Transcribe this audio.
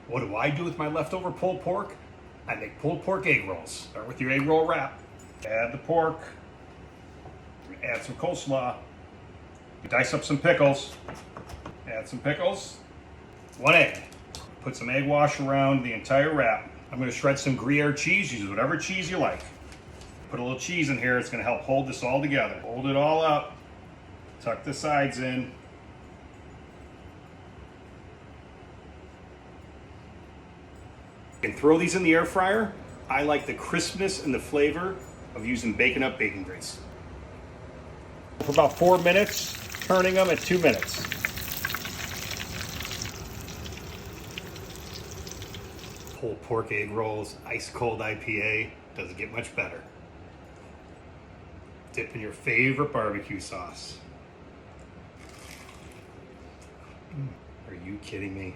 What do I do with my leftover pulled pork? I make pulled pork egg rolls. Start with your egg roll wrap. Add the pork. Add some coleslaw. Dice up some pickles. Add some pickles. 1 egg. Put some egg wash around the entire wrap. I'm going to shred some Gruyere cheese. Use whatever cheese you like. Put a little cheese in here. It's going to help hold this all together. Hold it all up. Tuck the sides in. You can throw these in the air fryer. I like the crispness and the flavor of using bacon up bacon grease. For about 4 minutes, turning them at 2 minutes. Pulled pork egg rolls, ice cold IPA, doesn't get much better. Dip in your favorite barbecue sauce. Are you kidding me?